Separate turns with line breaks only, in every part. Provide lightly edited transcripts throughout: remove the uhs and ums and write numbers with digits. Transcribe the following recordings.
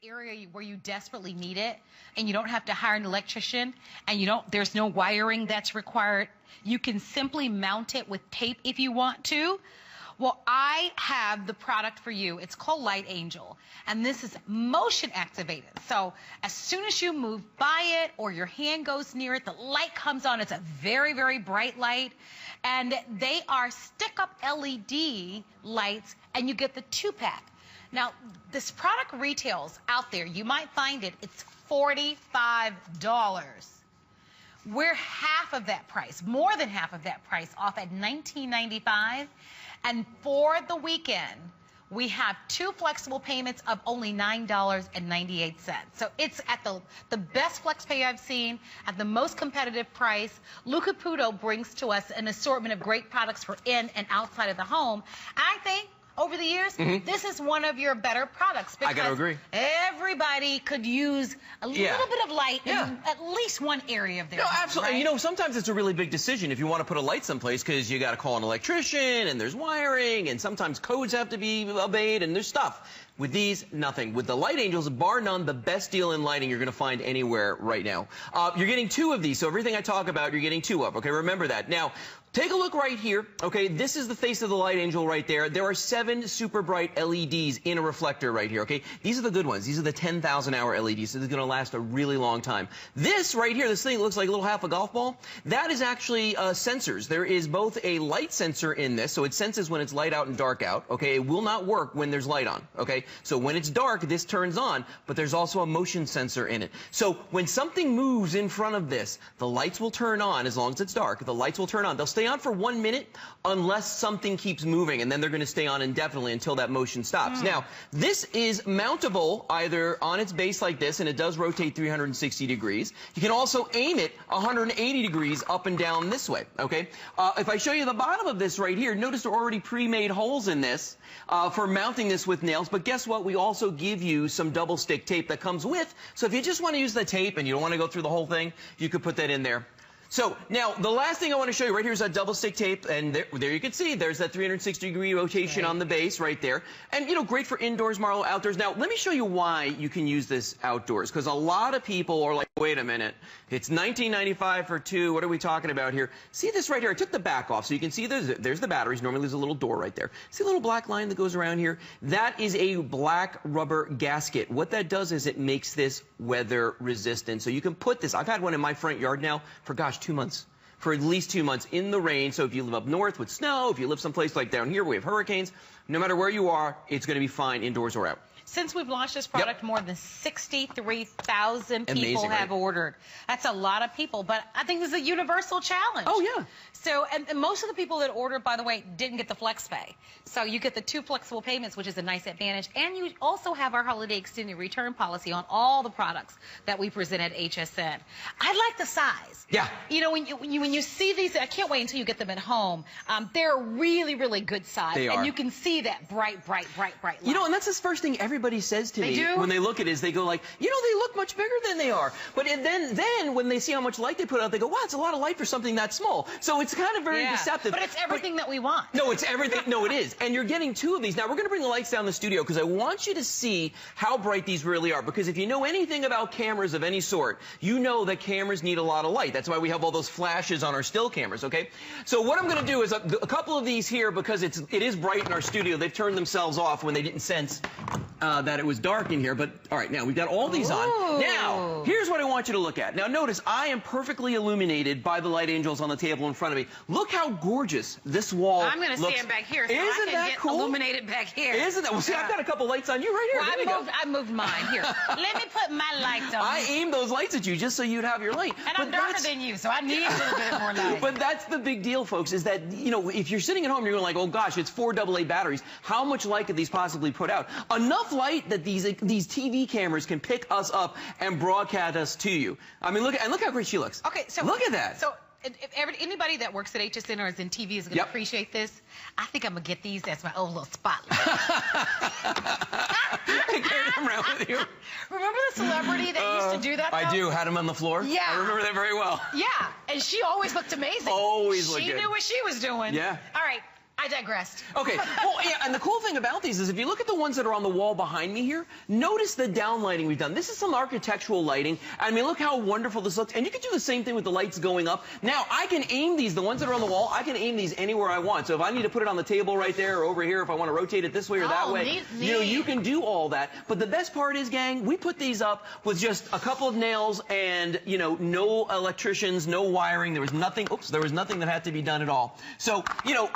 area where you desperately need it and you don't have to hire an electrician and there's no wiring that's required, you can simply mount it with tape if you want to. Well, I have the product for you. It's called Light Angel, and this is motion activated. So as soon as you move by it or your hand goes near it, the light comes on. It's a very, very bright light, and they are StickUp LED lights, and you get the 2-pack. Now, this product retails out there. You might find it's $45. We're half of that price, more than half of that price, off at $19.95. And for the weekend, we have 2 flexible payments of only $9.98. So it's at the best flex pay I've seen, at the most competitive price. Luca Puto brings to us an assortment of great products for in and outside of the home. I think over the years, this is one of your better products because
I gotta agree.
Everybody could use a little bit of light in at least one area of their home.
No, absolutely.
Right?
You know, sometimes it's a really big decision if you want to put a light someplace because you got to call an electrician and there's wiring and sometimes codes have to be obeyed and there's stuff. With these, nothing. With the Light Angels, bar none, the best deal in lighting you're going to find anywhere right now. You're getting 2 of these, so everything I talk about, you're getting 2 of. Okay, remember that. Now, take a look right here. Okay, this is the face of the Light Angel right there. There are 7 super bright LEDs in a reflector right here. Okay, these are the good ones. These are the 10,000 hour LEDs, so they're going to last a really long time. This right here, this thing looks like a little half a golf ball. That is actually sensors. There is both a light sensor in this, so it senses when it's light out and dark out. Okay, it will not work when there's light on. Okay, so when it's dark, this turns on, but there's also a motion sensor in it. So when something moves in front of this, the lights will turn on as long as it's dark. The lights will turn on. They'll stay on for 1 minute unless something keeps moving, and then they're going to stay on indefinitely until that motion stops. Now, this is mountable either on its base like this, and it does rotate 360 degrees. You can also aim it 180 degrees up and down this way, okay? If I show you the bottom of this right here, notice there are already pre-made holes in this for mounting this with nails, but guess what? We also give you some double stick tape that comes with, so if you just want to use the tape and you don't want to go through the whole thing, you could put that in there. So now the last thing I want to show you right here is that double stick tape, and there you can see there's that 360 degree rotation on the base right there, and you know, great for indoors, Marlo, outdoors. Now let me show you why you can use this outdoors, because a lot of people are like, wait a minute, it's $19.95 for 2. What are we talking about here? See this right here? I took the back off, so you can see there's the batteries. Normally there's a little door right there. See a little black line that goes around here? That is a black rubber gasket. What that does is it makes this weather resistant. So you can put this. I've had one in my front yard now for, gosh, 2 months. For at least 2 months in the rain. So if you live up north with snow, if you live someplace like down here where we have hurricanes, no matter where you are, it's going to be fine indoors or out.
Since we've launched this product, more than 63,000 people have ordered. That's a lot of people, but I think this is a universal challenge.
Oh, yeah.
So, and most of the people that ordered, by the way, didn't get the flex pay. So you get the 2 flexible payments, which is a nice advantage. And you also have our holiday extended return policy on all the products that we present at HSN. I like the size.
Yeah.
You know, when you see these, I can't wait until you get them at home. They're really, really good size.
They are.
And you can see that bright light.
You know, and that's the first thing everybody says to me when they look at it is they go like, you know, they look much bigger than they are. But then when they see how much light they put out, they go, wow, it's a lot of light for something that small. So it's kind of very deceptive.
But it's everything that we want.
No, it's everything. No, it is. And you're getting 2 of these. Now, we're going to bring the lights down the studio because I want you to see how bright these really are. Because if you know anything about cameras of any sort, you know that cameras need a lot of light. That's why we have all those flashes on our still cameras, okay? So what I'm going to do is a couple of these here, because it is bright in our studio. They've turned themselves off when they didn't sense that it was dark in here. But all right, now we've got all these on. Now, here's what I want you to look at. Now, notice I am perfectly illuminated by the Light Angels on the table in front of me. Look how gorgeous this wall looks.
I'm going to stand back here so I can get illuminated back here.
Isn't that? Well, see, I've got a couple lights on you right here.
Well, I moved mine here. Let me put my lights on.
I aimed those lights at you just so you'd have your light.
And I'm darker than you, so I need a little bit more light.
But that's the big deal, folks, is that, you know, if you're sitting at home, you're going like, oh gosh, it's 4 AA batteries. How much light could these possibly put out? Enough light that these TV cameras can pick us up and broadcast us to you. I mean, look how great she looks. Okay, so look at that. So if anybody that works at HSN or is in TV is going to appreciate this, I think I'm going to get these as my own little spotlight. I carried them around with you.
Remember the celebrity that used to do that, though?
I do. Had him on the floor?
Yeah.
I remember that very well.
Yeah, and she always looked amazing.
Always looked good.
She knew what she was doing.
Yeah.
All right. I digressed.
Okay, well, yeah, and the cool thing about these is if you look at the ones that are on the wall behind me here, notice the down lighting we've done. This is some architectural lighting. I mean, look how wonderful this looks. And you can do the same thing with the lights going up. Now, I can aim these, the ones that are on the wall, I can aim these anywhere I want. So if I need to put it on the table right there or over here, if I want to rotate it this way or that way,
neat.
you know, you can do all that. But the best part is, gang, we put these up with just a couple of nails and, you know, no electricians, no wiring. There was nothing, there was nothing that had to be done at all. So, you know,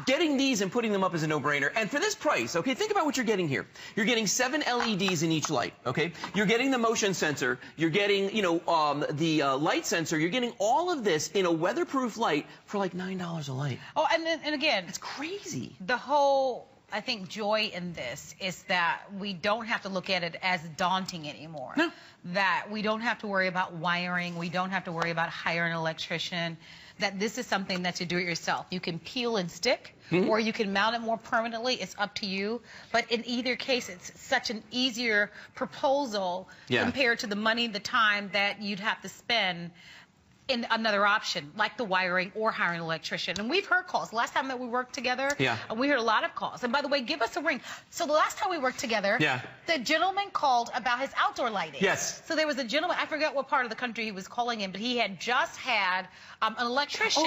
getting these and putting them up is a no-brainer. And for this price, okay, think about what you're getting here. You're getting 7 LEDs in each light, okay? You're getting the motion sensor. You're getting, you know, the light sensor. You're getting all of this in a weatherproof light for like $9 a light.
Oh, and again,
it's crazy.
The whole, I think, joy in this is that we don't have to look at it as daunting anymore.
No.
That we don't have to worry about wiring. We don't have to worry about hiring an electrician. That this is something that you do it yourself. You can peel and stick, or you can mount it more permanently. It's up to you. But in either case, it's such an easier proposal compared to the money, the time that you'd have to spend in another option, like the wiring or hiring an electrician. And we've heard calls. Last time that we worked together, we heard a lot of calls. And by the way, give us a ring. So the last time we worked together, the gentleman called about his outdoor lighting.
Yes.
So there was a gentleman, I forget what part of the country he was calling in, but he had just had an electrician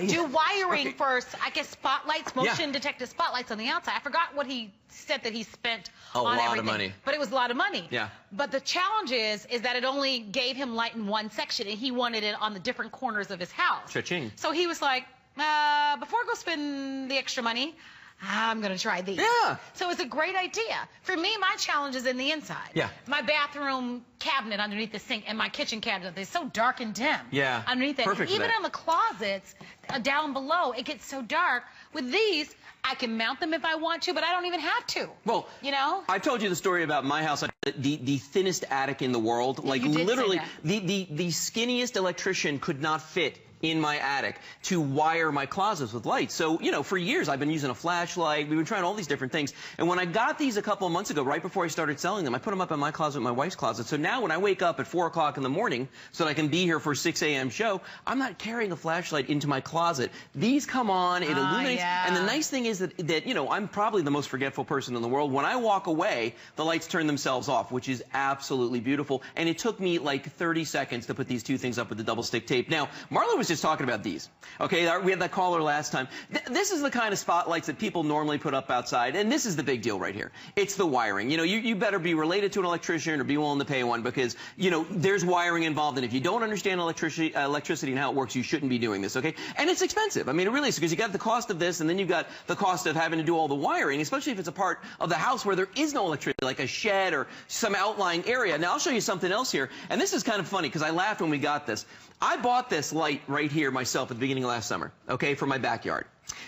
do wiring for, I guess, spotlights, motion detected spotlights on the outside. I forgot what he said that he spent on everything.
A lot of money.
But it was a lot of money.
Yeah.
But the challenge is that it only gave him light in one section, and he wanted it on the different corners of his house.
Cha-ching.
So he was like, before I go spend the extra money, I'm going to try these.
Yeah.
So it's a great idea. For me, my challenge is in the inside.
Yeah.
My bathroom cabinet underneath the sink and my kitchen cabinet, they're so dark and dim.
Yeah.
Underneath it.
Perfect
Even in the closets down below, it gets so dark. With these, I can mount them if I want to, but I don't even have to.
Well,
you know?
I've told you the story about my house, the thinnest attic in the world. Like literally, the skinniest electrician could not fit in my attic to wire my closets with lights. So, you know, for years I've been using a flashlight. We've been trying all these different things. And when I got these a couple of months ago, right before I started selling them, I put them up in my closet, my wife's closet. So now when I wake up at 4 o'clock in the morning so that I can be here for a 6 a.m. show, I'm not carrying a flashlight into my closet. These come on, it illuminates. And the nice thing is that, you know, I'm probably the most forgetful person in the world. When I walk away, the lights turn themselves off, which is absolutely beautiful. And it took me like 30 seconds to put these two things up with the double stick tape. Now, Marla was just talking about these. Okay, we had that caller last time. This is the kind of spotlights that people normally put up outside, and this is the big deal right here. It's the wiring. You know, you better be related to an electrician or be willing to pay one because, you know, there's wiring involved, and if you don't understand electricity and how it works, you shouldn't be doing this, okay? And it's expensive. I mean, it really is, because you got the cost of this, and then you've got the cost of having to do all the wiring, especially if it's a part of the house where there is no electricity, like a shed or some outlying area. Now, I'll show you something else here, and this is kind of funny because I laughed when we got this. I bought this light right here myself at the beginning of last summer, okay, for my backyard.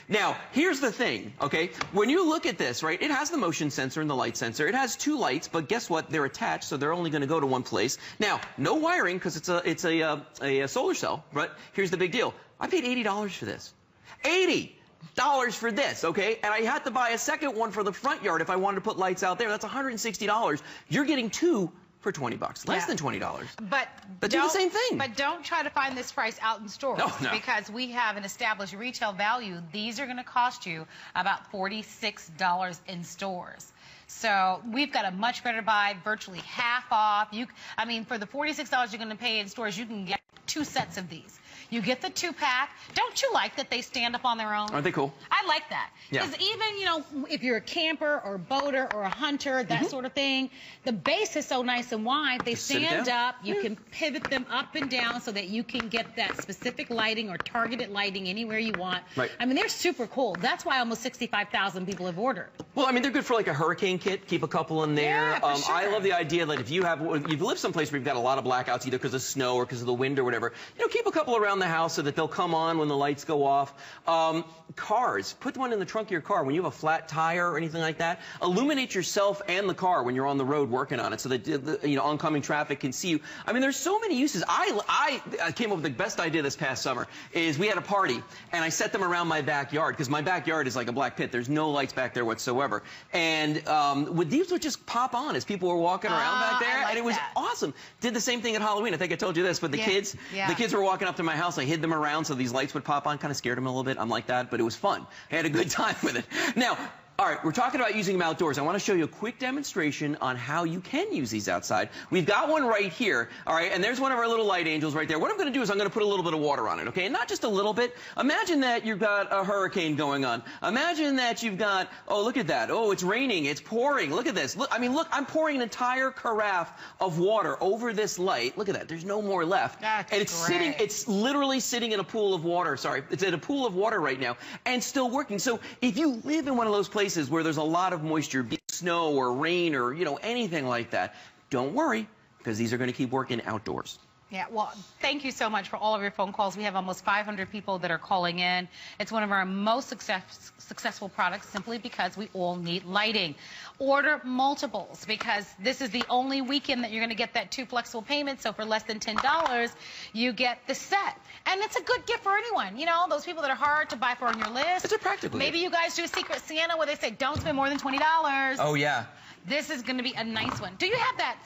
Now, here's the thing, okay? When you look at this, right, it has the motion sensor and the light sensor. It has 2 lights, but guess what? They're attached, so they're only going to go to one place. Now, no wiring because it's a solar cell, but here's the big deal. I paid $80 for this. $80 for this, okay? And I had to buy a second one for the front yard if I wanted to put lights out there. That's $160. You're getting 2 for $20, less than $20.
But
do the same thing.
But don't try to find this price out in stores because we have an established retail value. These are going to cost you about $46 in stores. So we've got a much better buy, virtually half off. I mean, for the $46 you're going to pay in stores, you can get 2 sets of these. You get the 2-pack. Don't you like that they stand up on their own?
Aren't they cool?
I like that. Because even, you know, if you're a camper or a boater or a hunter, that sort of thing, the base is so nice and wide, they stand up. You can pivot them up and down so that you can get that specific lighting or targeted lighting anywhere you want. Right. I mean, they're super cool. That's why almost 65,000 people have ordered.
Well, I mean, they're good for like a hurricane kit. Keep a couple in there.
Yeah, for sure.
I love the idea that if you live someplace where you've got a lot of blackouts, either because of snow or because of the wind or whatever, you know, keep a couple around the house so that they'll come on when the lights go off. Cars, put one in the trunk of your car when you have a flat tire or anything like that. Illuminate yourself and the car when you're on the road working on it so that you know, oncoming traffic can see you. I mean, there's so many uses. I came up with the best idea this past summer. Is we had a party and I set them around my backyard because my backyard is like a black pit. There's no lights back there whatsoever. And these would just pop on as people were walking around back there, and it was awesome. Did the same thing at Halloween. I think I told you this, but the kids were walking up to my my house. I hid them around so these lights would pop on. Kind of scared them a little bit. I'm like that, but it was fun. I had a good time with it. Now, all right, we're talking about using them outdoors. I want to show you a quick demonstration on how you can use these outside. We've got one right here, all right, and there's one of our little light angels right there. What I'm going to do is I'm going to put a little bit of water on it, okay, and not just a little bit. Imagine that you've got a hurricane going on. Imagine that you've got, oh, look at that. Oh, it's raining. It's pouring. Look at this. Look, I mean, look, I'm pouring an entire carafe of water over this light. Look at that. There's no more left.
That's
and it's
great.
it's literally sitting in a pool of water. Sorry, it's in a pool of water right now and still working. So if you live in one of those places where there's a lot of moisture, be it snow or rain or, you know, anything like that, don't worry, because these are going to keep working outdoors.
Yeah, well, thank you so much for all of your phone calls. We have almost 500 people that are calling in. It's one of our most successful products simply because we all need lighting. Order multiples because this is the only weekend that you're going to get that 2 flexible payments. So for less than $10, you get the set. And it's a good gift for anyone. You know, those people that are hard to buy for on your list.
It's a practical
Maybe
gift.
you guys do a Secret Santa where they say don't spend more than $20.
Oh, yeah.
This is going to be a nice one. Do you have that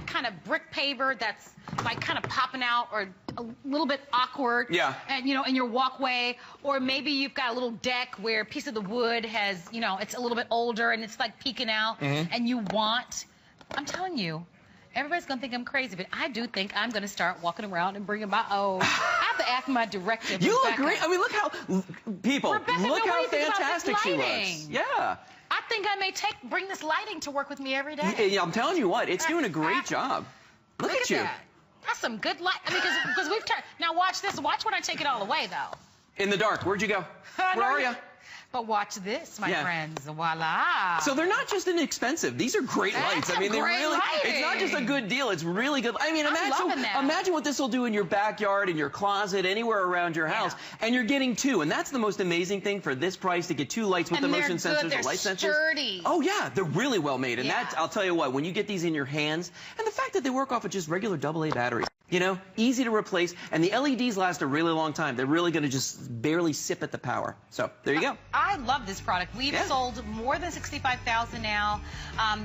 kind of brick paver that's like kind of popping out or a little bit awkward?
Yeah.
And, you know, in your walkway, or maybe you've got a little deck where a piece of the wood has, you know, it's a little bit older and it's like peeking out, and you want, I'm telling you, everybody's going to think I'm crazy, but I do think I'm going to start walking around and bringing my own. I have to ask my director.
You look great. I mean, look how, people,
Rebecca,
look
no,
how
what do you think about
fantastic
this
she
lighting?
looks. Yeah.
I think I may bring this lighting to work with me every day.
Yeah, I'm telling you what, it's doing a great job. Look at you.
That. That's some good light. I mean, because we've turned. Now watch this. Watch when I take it all away, though.
In the dark. Where'd you go? Where are you?
But watch this, my friends. Voila.
So they're not just inexpensive. These are great lights. I mean, they really.
Lighting.
It's not just a good deal. It's really good. I mean, imagine what this will do in your backyard, in your closet, anywhere around your house, and you're getting 2. And that's the most amazing thing for this price, to get 2 lights with the motion sensors, the light sensors.
Sturdy.
Oh yeah, they're really well made. And that's, I'll tell you what, when you get these in your hands, and the fact that they work off of just regular AA batteries. You know, easy to replace, and the LEDs last a really long time. They're really going to just barely sip at the power. So there you go.
I love this product. We've sold more than 65,000 now.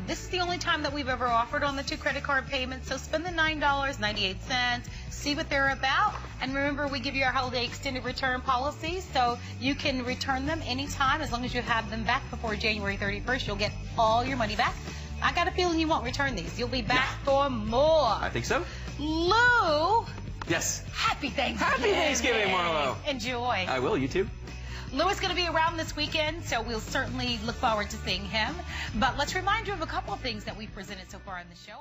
This is the only time that we've ever offered on the 2 credit card payments. So spend the $9.98. See what they're about. And remember, we give you our holiday extended return policy, so you can return them anytime as long as you have them back before January 31st. You'll get all your money back. I got a feeling you won't return these. You'll be back for more.
I think so.
Lou.
Yes.
Happy Thanksgiving.
Happy Thanksgiving, Marlo.
Enjoy.
I will. You too.
Lou is going to be around this weekend, so we'll certainly look forward to seeing him. But let's remind you of a couple of things that we've presented so far on the show.